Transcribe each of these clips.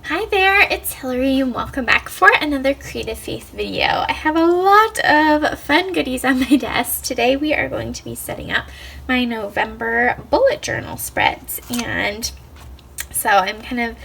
Hi there, it's Hillary and welcome back for another Creative Faith video. I have a lot of fun goodies on my desk. Today we are going to be setting up my November bullet journal spreads, and so I'm kind of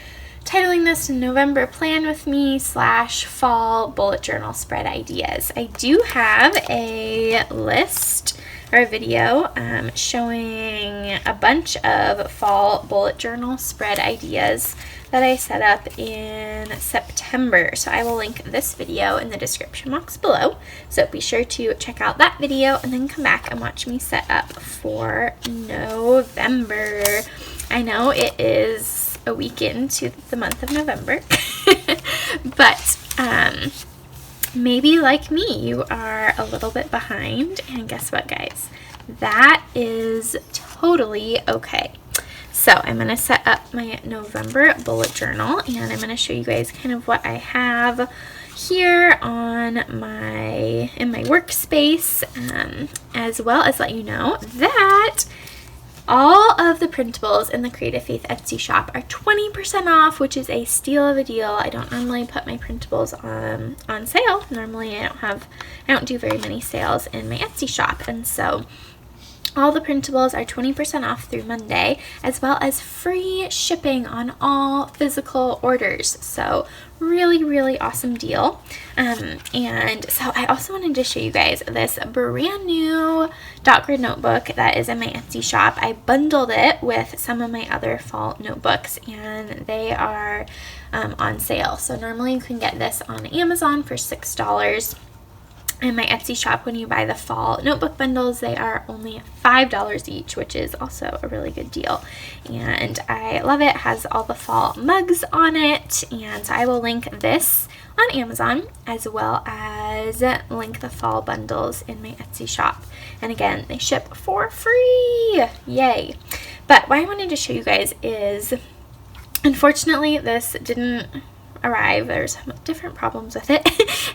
titling this November Plan With Me / Fall Bullet Journal Spread Ideas. I do have a list or a video showing a bunch of fall bullet journal spread ideas that I set up in September. So I will link this video in the description box below. So be sure to check out that video and then come back and watch me set up for November. I know it is a week into the month of November, but maybe like me, you are a little bit behind, and guess what, guys? That is totally okay. So I'm going to set up my November bullet journal, and I'm going to show you guys kind of what I have here on in my workspace, as well as let you know that all of the printables in the Creative Faith Etsy shop are 20% off, which is a steal of a deal. I don't normally put my printables on sale. Normally I don't do very many sales in my Etsy shop, and so all the printables are 20% off through Monday, as well as free shipping on all physical orders. So really, really awesome deal. And so I also wanted to show you guys this brand new dot grid notebook that is in my Etsy shop. I bundled it with some of my other fall notebooks, and they are on sale. So normally you can get this on Amazon for $6. In my Etsy shop, when you buy the fall notebook bundles, they are only $5 each, which is also a really good deal. And I love it. It has all the fall mugs on it, and so I will link this on Amazon, as well as link the fall bundles in my Etsy shop. And again, they ship for free. Yay. But what I wanted to show you guys is, unfortunately, this didn't arrive. There's some different problems with it.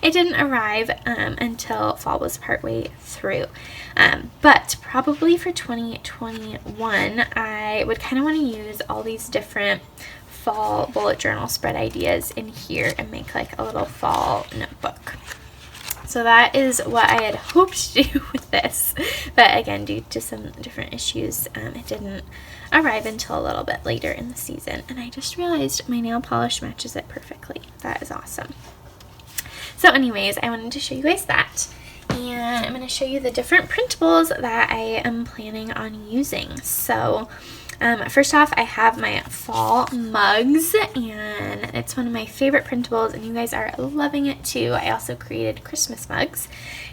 It didn't arrive until fall was partway through. But probably for 2021, I would kind of want to use all these different fall bullet journal spread ideas in here and make like a little fall notebook. So that is what I had hoped to do with this, but again, due to some different issues, it didn't arrive until a little bit later in the season, and I just realized my nail polish matches it perfectly. That is awesome. So anyways, I wanted to show you guys that, and I'm going to show you the different printables that I am planning on using. So first off, I have my fall mugs, and it's one of my favorite printables, and you guys are loving it too. I also created Christmas mugs,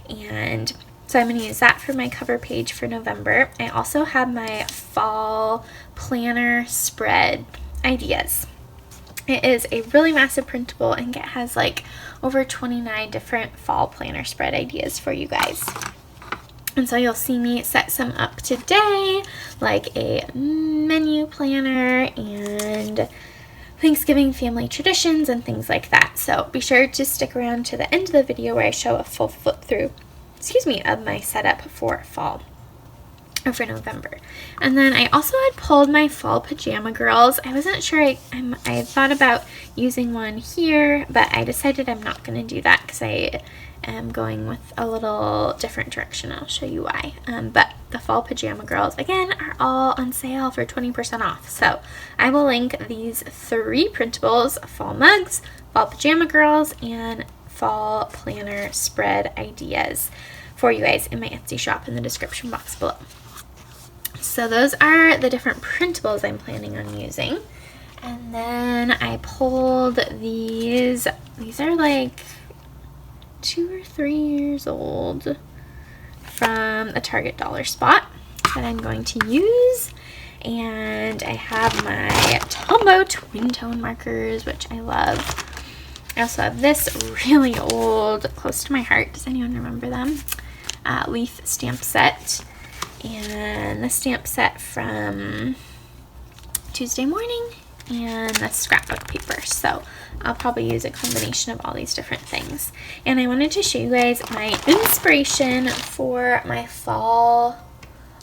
and so I'm going to use that for my cover page for November. I also have my fall planner spread ideas. It is a really massive printable, and it has like over 29 different fall planner spread ideas for you guys. And so you'll see me set some up today, like a menu planner and Thanksgiving family traditions and things like that. So be sure to stick around to the end of the video where I show a full flip through, of my setup for fall, or for November. And then I also had pulled my fall pajama girls. I wasn't sure, I had thought about using one here, but I decided I'm not going to do that because I am going with a little different direction. I'll show you why. But the fall pajama girls, again, are all on sale for 20% off. So I will link these 3 printables: fall mugs, fall pajama girls, and fall planner spread ideas for you guys in my Etsy shop in the description box below. So those are the different printables I'm planning on using. And then I pulled these. These are like 2 or 3 years old from a Target dollar spot that I'm going to use. And I have my Tombow twin tone markers, which I love. I also have this really old, close to my heart, does anyone remember them? Leaf stamp set, and the stamp set from Tuesday morning, and the scrapbook paper. So I'll probably use a combination of all these different things. And I wanted to show you guys my inspiration for my fall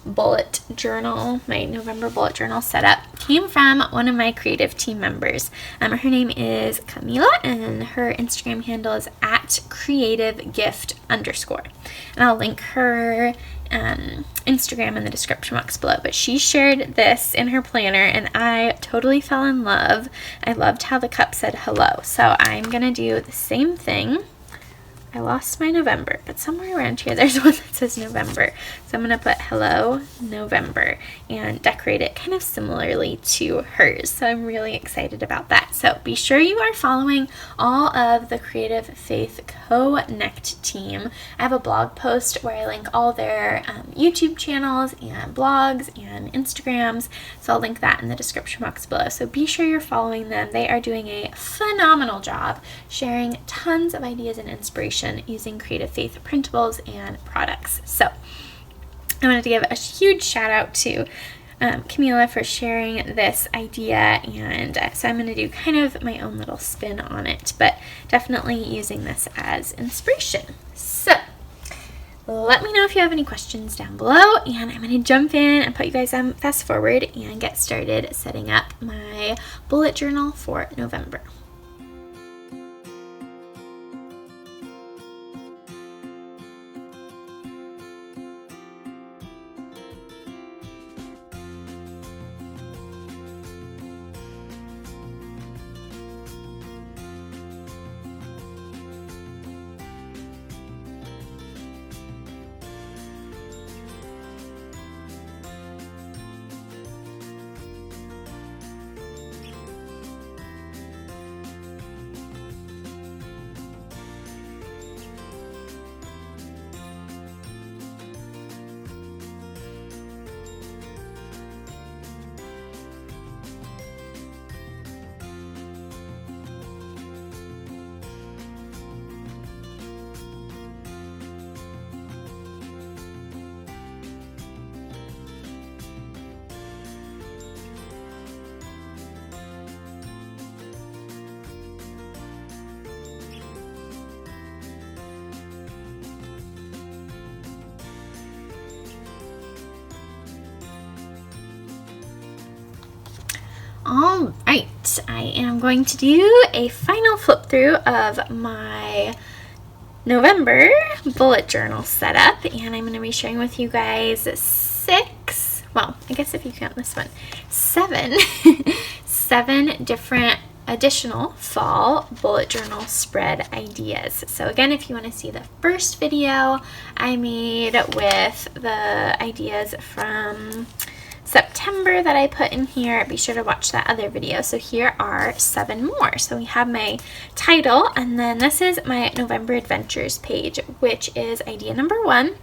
bullet journal, my November bullet journal setup, came from one of my creative team members. Her name is Camila, and her Instagram handle is @creativegift_. And I'll link her Instagram in the description box below. But she shared this in her planner, and I totally fell in love. I loved how the cup said hello. So I'm gonna do the same thing. I lost my November, but somewhere around here there's one that says November. So I'm going to put Hello November and decorate it kind of similarly to hers. So I'm really excited about that. So be sure you are following all of the Creative Faith Connect team. I have a blog post where I link all their YouTube channels and blogs and Instagrams. So I'll link that in the description box below. So be sure you're following them. They are doing a phenomenal job sharing tons of ideas and inspiration using Creative Faith printables and products. So I wanted to give a huge shout out to Camila for sharing this idea, and so I'm going to do kind of my own little spin on it, but definitely using this as inspiration. So let me know if you have any questions down below, and I'm going to jump in and put you guys on fast forward and get started setting up my bullet journal for November. All right, I am going to do a final flip through of my November bullet journal setup, and I'm going to be sharing with you guys well, I guess if you count this one, seven different additional fall bullet journal spread ideas. So again, if you want to see the first video I made with the ideas from September that I put in here, be sure to watch that other video. So here are 7 more. So we have my title, and then this is my November Adventures page, which is idea number 1,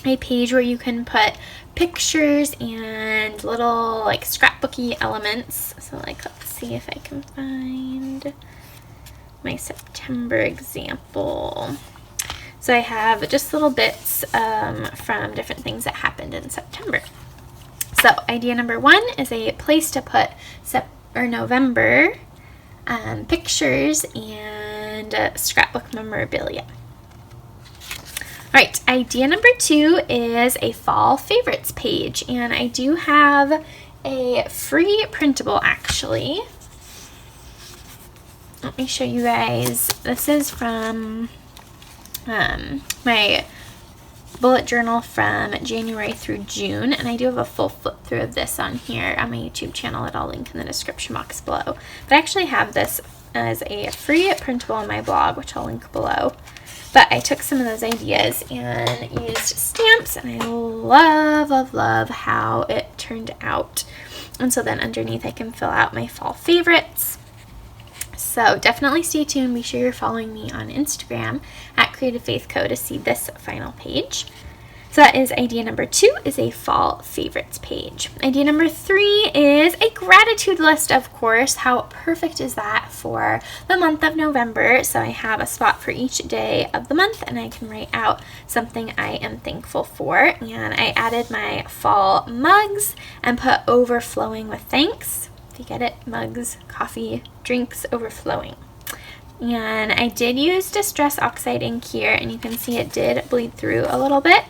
a page where you can put pictures and little like scrapbooky elements. So like, let's see if I can find my September example. So I have just little bits from different things that happened in September. So idea number 1 is a place to put November pictures and scrapbook memorabilia. All right, idea number 2 is a fall favorites page, and I do have a free printable actually. Let me show you guys. This is from my bullet journal from January through June, and I do have a full flip through of this on here on my YouTube channel that I'll link in the description box below. But I actually have this as a free printable on my blog, which I'll link below. But I took some of those ideas and used stamps, and I love how it turned out. And so then underneath I can fill out my fall favorites. So definitely stay tuned. Be sure you're following me on Instagram @CreativeFaithCo to see this final page. So that is idea number 2, is a fall favorites page. Idea number 3 is a gratitude list, of course. How perfect is that for the month of November? So I have a spot for each day of the month, and I can write out something I am thankful for. And I added my fall mugs and put overflowing with thanks. If you get it, mugs, coffee, drinks, overflowing. And I did use Distress Oxide ink here, and you can see it did bleed through a little bit.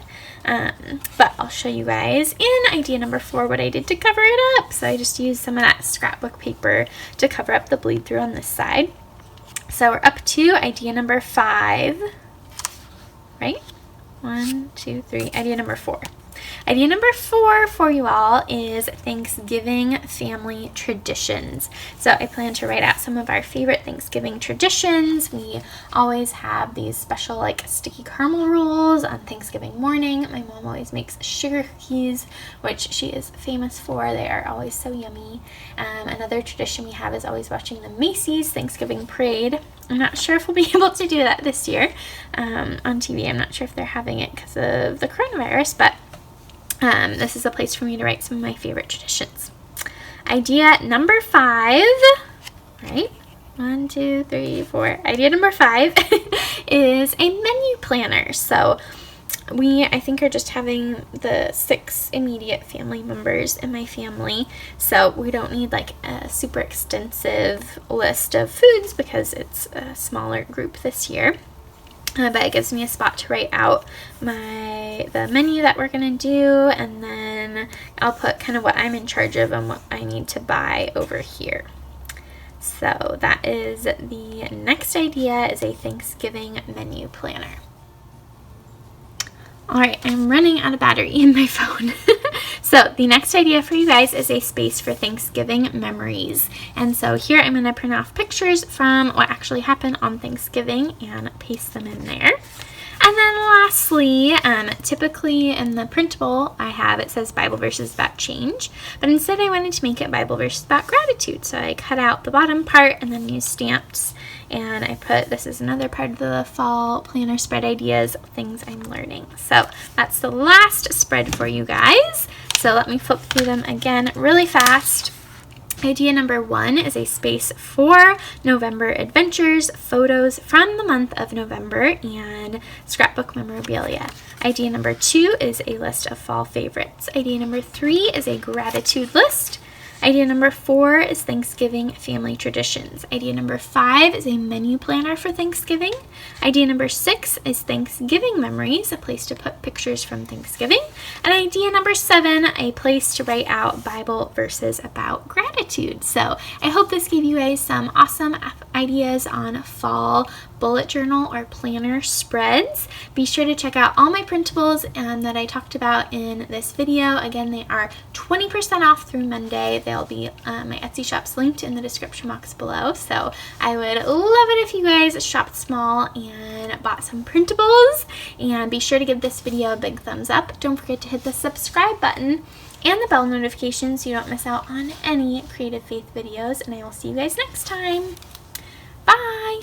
But I'll show you guys in idea number 4 what I did to cover it up. So I just used some of that scrapbook paper to cover up the bleed through on this side. So we're up to idea number 5, right? 1, 2, 3, idea number 4. Idea number 4 for you all is Thanksgiving family traditions. So I plan to write out some of our favorite Thanksgiving traditions. We always have these special like sticky caramel rolls on Thanksgiving morning. My mom always makes sugar cookies, which she is famous for. They are always so yummy. Another tradition we have is always watching the Macy's Thanksgiving Parade. I'm not sure if we'll be able to do that this year on TV. I'm not sure if they're having it because of the coronavirus, but this is a place for me to write some of my favorite traditions. Idea number 5, right? 1, 2, 3, 4. Idea number 5 is a menu planner. So I think are just having the 6 immediate family members in my family. So we don't need like a super extensive list of foods because it's a smaller group this year. But it gives me a spot to write out the menu that we're going to do, and then I'll put kind of what I'm in charge of and what I need to buy over here. So that is the next idea, is a Thanksgiving menu planner. Alright, I'm running out of battery in my phone. So the next idea for you guys is a space for Thanksgiving memories. And so here I'm going to print off pictures from what actually happened on Thanksgiving and paste them in there. And then lastly, typically in the printable it says Bible verses about change, but instead I wanted to make it Bible verses about gratitude. So I cut out the bottom part and then used stamps, and I put, this is another part of the fall planner spread ideas, things I'm learning. So that's the last spread for you guys. So let me flip through them again really fast. Idea number 1 is a space for November adventures, photos from the month of November, and scrapbook memorabilia. Idea number 2 is a list of fall favorites. Idea number 3 is a gratitude list. Idea number 4 is Thanksgiving family traditions. Idea number 5 is a menu planner for Thanksgiving. Idea number 6 is Thanksgiving memories, a place to put pictures from Thanksgiving. And idea number 7, a place to write out Bible verses about gratitude. So I hope this gave you guys some awesome ideas on fall bullet journal or planner spreads. Be sure to check out all my printables that I talked about in this video. Again, they are 20% off through Monday. They'll be my Etsy shops linked in the description box below. So I would love it if you guys shopped small and bought some printables. And be sure to give this video a big thumbs up. Don't forget to hit the subscribe button and the bell notification so you don't miss out on any Creative Faith videos. And I will see you guys next time. Bye!